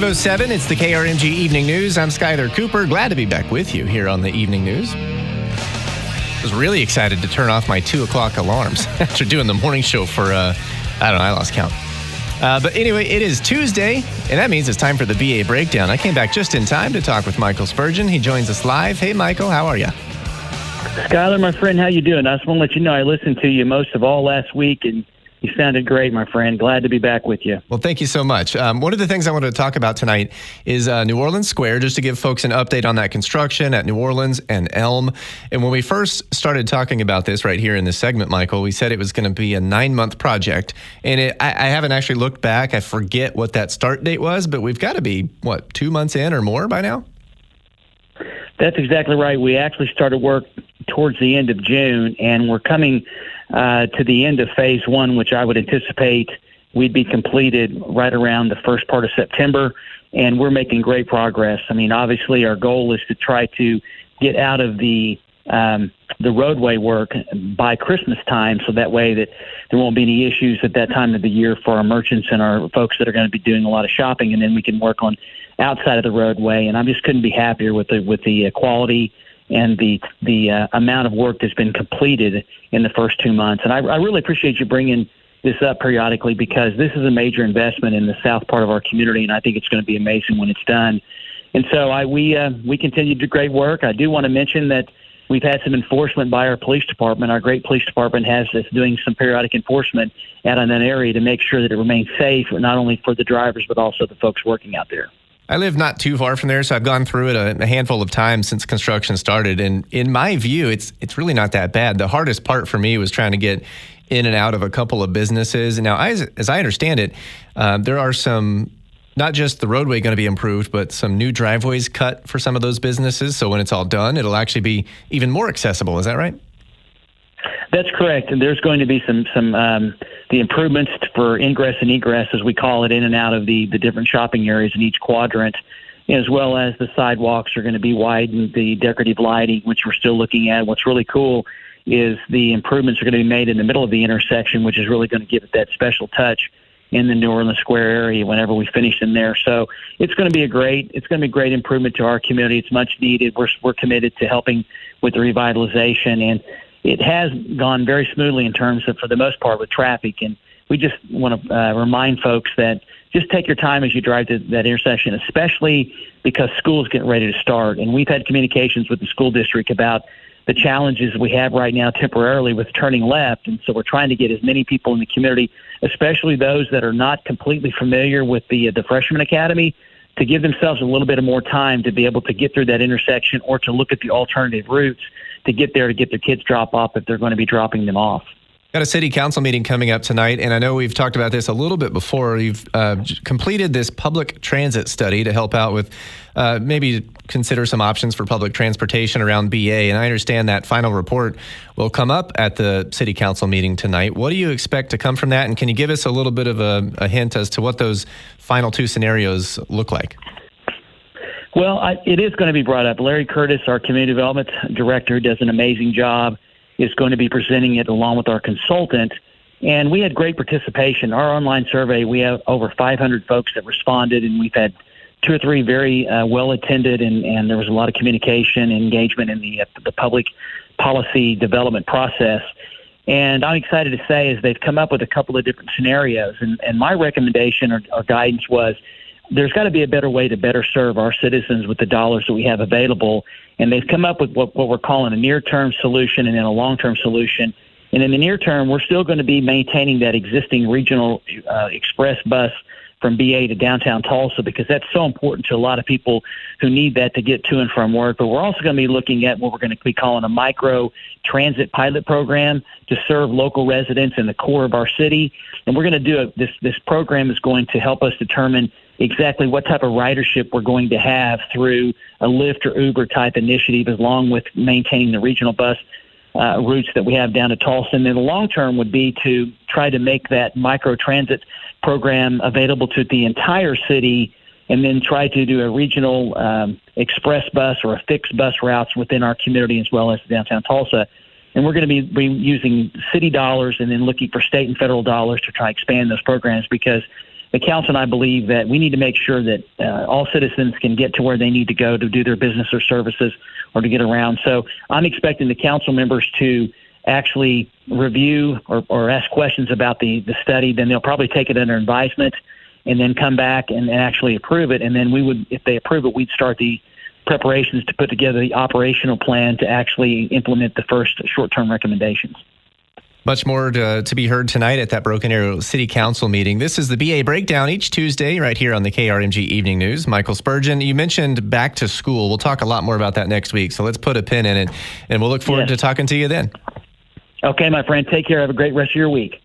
5:07, it's the KRMG Evening News. I'm Skyler Cooper. Glad to be back with you here on the Evening News. I was really excited to turn off my 2 o'clock alarms after doing the morning show for, I lost count. But anyway, it is Tuesday, and that means it's time for the BA Breakdown. I came back just in time to talk with Michael Spurgeon. He joins us live. Hey, Michael, how are you? Skyler, my friend, how you doing? I just want to let you know I listened to you most of all last week, and you sounded great, my friend. Glad to be back with you. Well, thank you so much. One of the things I wanted to talk about tonight is New Orleans Square, just to give folks an update on that construction at New Orleans and Elm. And when we first started talking about this right here in this segment, Michael, we said it was going to be a 9-month project. And I haven't actually looked back. I forget what that start date was, but we've got to be, 2 months in or more by now? That's exactly right. We actually started work towards the end of June, and we're coming to the end of phase one, which I would anticipate we'd be completed right around the first part of September, and we're making great progress. I mean, obviously our goal is to try to get out of the roadway work by Christmas time, so that way that there won't be any issues at that time of the year for our merchants and our folks that are going to be doing a lot of shopping, and then we can work on outside of the roadway. And I just couldn't be happier with the quality and the amount of work that's been completed in the first 2 months. And I really appreciate you bringing this up periodically, because this is a major investment in the south part of our community, and I think it's going to be amazing when it's done. And so we continue to do great work. I do want to mention that we've had some enforcement by our police department. Our great police department has us doing some periodic enforcement out in that area to make sure that it remains safe, not only for the drivers but also the folks working out there. I live not too far from there, so I've gone through it a handful of times since construction started. And in my view, it's really not that bad. The hardest part for me was trying to get in and out of a couple of businesses. And now, as I understand it, there are some, not just the roadway going to be improved, but some new driveways cut for some of those businesses. So when it's all done, it'll actually be even more accessible. Is that right? That's correct. And there's going to be some the improvements for ingress and egress, as we call it, in and out of the different shopping areas in each quadrant, as well as the sidewalks are going to be widened, the decorative lighting, which we're still looking at. What's really cool is the improvements are going to be made in the middle of the intersection, which is really going to give it that special touch in the New Orleans Square area whenever we finish in there. So it's going to be a great improvement to our community. It's much needed. We're committed to helping with the revitalization, and it has gone very smoothly in terms of, for the most part, with traffic. And we just want to remind folks that just take your time as you drive to that intersection, especially because school's getting ready to start. And we've had communications with the school district about the challenges we have right now temporarily with turning left. And so we're trying to get as many people in the community, especially those that are not completely familiar with the freshman academy, to give themselves a little bit of more time to be able to get through that intersection, or to look at the alternative routes to get there to get their kids drop off if they're going to be dropping them off. Got a city council meeting coming up tonight, and I know we've talked about this a little bit before. You've completed this public transit study to help out with maybe consider some options for public transportation around BA, and I understand that final report will come up at the city council meeting tonight. What do you expect to come from that, and can you give us a little bit of a hint as to what those final two scenarios look like? Well, it is going to be brought up. Larry Curtis, our community development director, who does an amazing job, is going to be presenting it along with our consultant. And we had great participation. Our online survey, we have over 500 folks that responded, and we've had 2 or 3 very well attended, and there was a lot of communication and engagement in the public policy development process. And I'm excited to say is they've come up with a couple of different scenarios. And my recommendation or guidance was, there's got to be a better way to better serve our citizens with the dollars that we have available. And they've come up with what we're calling a near-term solution and then a long-term solution. And in the near term, we're still going to be maintaining that existing regional express bus from BA to downtown Tulsa, because that's so important to a lot of people who need that to get to and from work. But we're also going to be looking at what we're going to be calling a micro transit pilot program to serve local residents in the core of our city. And we're going to do this program is going to help us determine exactly what type of ridership we're going to have through a Lyft or Uber type initiative, along with maintaining the regional bus routes that we have down to Tulsa. And then the long term would be to try to make that micro transit program available to the entire city, and then try to do a regional express bus or a fixed bus routes within our community as well as downtown Tulsa. And we're going to be using city dollars and then looking for state and federal dollars to try to expand those programs, because the council and I believe that we need to make sure that all citizens can get to where they need to go to do their business or services or to get around. So I'm expecting the council members to actually review or ask questions about the study. Then they'll probably take it under advisement and then come back and actually approve it. And then we would, if they approve it, we'd start the preparations to put together the operational plan to actually implement the first short-term recommendations. Much more to be heard tonight at that Broken Arrow City Council meeting. This is the BA Breakdown each Tuesday right here on the KRMG Evening News. Michael Spurgeon, you mentioned back to school. We'll talk a lot more about that next week, so let's put a pin in it, and we'll look forward to talking to you then. Okay, my friend. Take care. Have a great rest of your week.